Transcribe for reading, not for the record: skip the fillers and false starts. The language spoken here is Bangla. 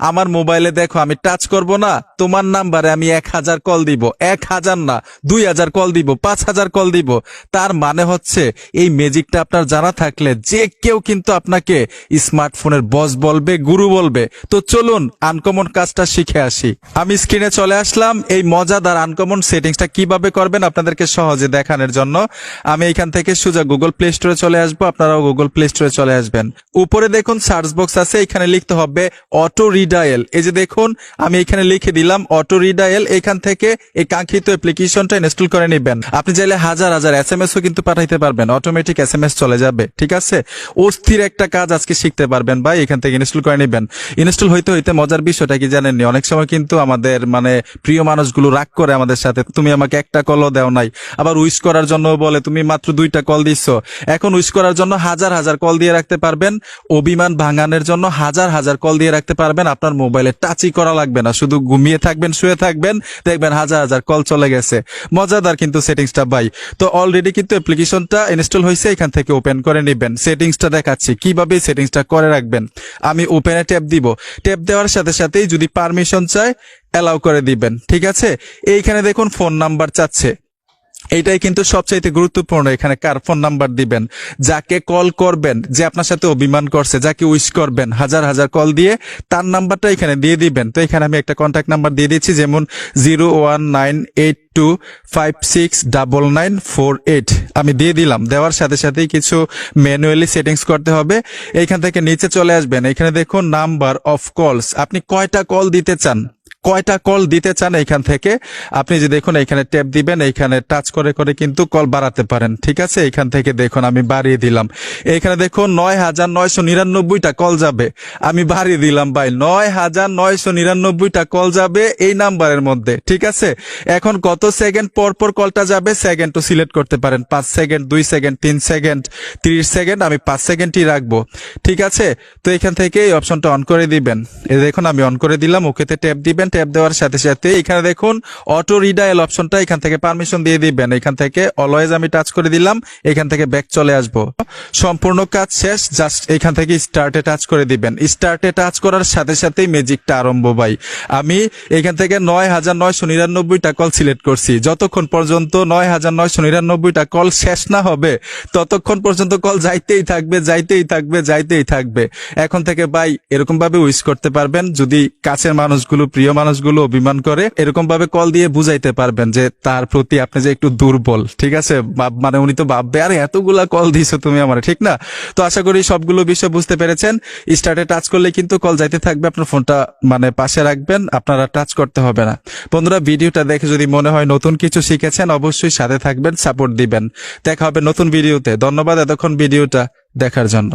আমার মোবাইলে দেখো আমি টাচ করব না, তোমার নাম্বারে আমি 1000 কল দিব, 1000 না 2000 কল দিব, 5000 কল দিব। তার মানে হচ্ছে এই ম্যাজিকটা আপনার জানা থাকলে যে কেউ কিন্তু আপনাকে স্মার্টফোনের বস বলবে, গুরু বলবে। তো চলুন আনকমন কাজটা শিখে আসি। আমি স্ক্রিনে চলে আসলাম। এই মজাদার আনকমন সেটিংসটা কিভাবে করবেন আপনাদেরকে সহজে দেখানোর জন্য আমি এখান থেকে সোজা গুগল প্লে স্টোরে চলে আসবো। আপনারাও গুগল প্লে স্টোরে চলে আসবেন। উপরে দেখুন সার্চ বক্স আছে, এখানে লিখতে হবে অটো রিডায়াল। এই যে দেখুন আমি এখানে লিখে দিলাম অটো রিডায়াল। এখান থেকে এই কাঙ্ক্ষিত অ্যাপ্লিকেশনটা ইনস্টল করে নেবেন। আপনি চাইলে হাজার হাজার এসএমএসও কিন্তু পাঠাইতে পারবেন, অটোমেটিক এসএমএস চলে যাবে। ঠিক আছে, অস্থির একটা কাজ আজকে শিখতে পারবেন ভাই। এখান থেকে ইনস্টল করে নেবেন। ইনস্টল হইতে হইতে মজার বিষয়টা কি জানেননি, অনেক সময় কিন্তু আমাদের প্রিয় মানুষগুলো রাগ করে আমাদের সাথে, তুমি আমাকে একটা কলও দেও নাই। আবার উইশ করার জন্য বলে তুমি মাত্র 2টা কল দিছো। এখন উইশ করার জন্য হাজার হাজার কল দিয়ে রাখতে পারবেন, অভিমান ভাঙানোর জন্য হাজার হাজার কল দিয়ে রাখতে পারবেন। আপনার মোবাইলে টাচই করা লাগবে না, শুধু ঘুমিয়ে থাকবেন, শুয়ে থাকবেন, দেখবেন হাজার হাজার কল চলে গেছে। মজাদার কিন্তু সেটিংসটা ভাই। তো অলরেডি কিন্তু অ্যাপ্লিকেশনটা ইনস্টল হয়েছে, এখান থেকে ওপেন করে নেবেন। সেটিংসটা দেখাচ্ছি কিভাবে সেটিংসটা করে রাখবেন। আমি ওপেনে ট্যাপ দিব। ট্যাপ দেওয়ার সাথে সাথেই যদি পারমিশন চায় অ্যালাউ করে দিবেন। ঠিক আছে, এইখানে দেখুন ফোন নাম্বার চাচ্ছে, এইটাই কিন্তু সবচাইতে গুরুত্বপূর্ণ। এখানে কার ফোন নাম্বার দিবেন, যাকে কল করবেন, যে আপনার সাথে অভিমান করছে, যাকে উইশ করবেন হাজার হাজার কল দিয়ে, তার নাম্বারটা এখানে দিয়ে দিবেন। তো এখানে আমি একটা কন্ট্যাক্ট নাম্বার দিয়ে দিচ্ছি, যেমন 01982569948 আমি দিয়ে দিলাম। দেওয়ার সাথে সাথেই কিছু ম্যানুয়ালি সেটিংস করতে হবে। এইখান থেকে নিচে চলে আসবেন, এখানে দেখুন নাম্বার অফ কলস, আপনি কয়টা কল দিতে চান, এইখান থেকে আপনি যে দেখুন এখানে ট্যাপ দিবেন, এইখানে টাচ করে করে কিন্তু কল বাড়াতে পারেন। ঠিক আছে, এখান থেকে দেখুন আমি বাড়িয়ে দিলাম। এখানে দেখুন 9999টা কল যাবে, আমি বাড়িয়ে দিলাম ভাই, 9999টা কল যাবে এই নাম্বারের মধ্যে। ঠিক আছে, এখন কত সেকেন্ড পর পর কলটা যাবে সেকেন্ডও সিলেক্ট করতে পারেন, 5 সেকেন্ড, 2 সেকেন্ড, 3 সেকেন্ড, 30 সেকেন্ড, আমি 5 সেকেন্ডই রাখবো। ঠিক আছে, তো এখান থেকে এই অপশনটা অন করে দিবেন। এই দেখুন আমি অন করে দিলাম, ওকেতে ট্যাপ দিবেন। ট্যাপ দেওয়ার সাথে সাথে এখানে দেখুন অটো রিডায়াল অপশনটা, এখান থেকে পারমিশন দিয়ে দিবেন। এখান থেকে অলওয়েজ আমি টাচ করে দিলাম, এখান থেকে ব্যাক চলে আসবো। সম্পূর্ণ কাজ শেষ, জাস্ট এখান থেকে স্টার্টে টাচ করে দিবেন। স্টার্টে টাচ করার সাথে সাথেই ম্যাজিকটা আরম্ভ ভাই। আমি এখান থেকে 9999টা কল সিলেক্ট করছি। যতক্ষণ পর্যন্ত 9999টা কল শেষ না হবে ততক্ষণ পর্যন্ত কল যাইতেই থাকবে, যাইতেই থাকবে, যাইতেই থাকবে। এখন থেকে ভাই এরকম ভাবে উইশ করতে পারবেন। যদি কাছের মানুষগুলো, প্রিয় মানুষগুলো অভিমান করে, এরকম ভাবে কল দিয়ে বুঝাইতে পারবেন যে তার প্রতি আপনি যে একটু দুর্বল। ঠিক আছে, উনি তো ভাববে আরে এতগুলা কল দিছো তুমি আমার, ঠিক না? তো আশা করি সবগুলো বিষয় বুঝতে পেরেছেন। স্টার্টে টাচ করলে কিন্তু কল যাইতে থাকবে, আপনার ফোনটা পাশে রাখবেন, আপনারা টাচ করতে হবে না। বন্ধুরা, ভিডিওটা দেখে যদি মনে হয় নতুন কিছু শিখেছেন অবশ্যই সাথে থাকবেন, সাপোর্ট দিবেন। দেখা হবে নতুন ভিডিওতে। ধন্যবাদ এতক্ষণ ভিডিওটা দেখার জন্য।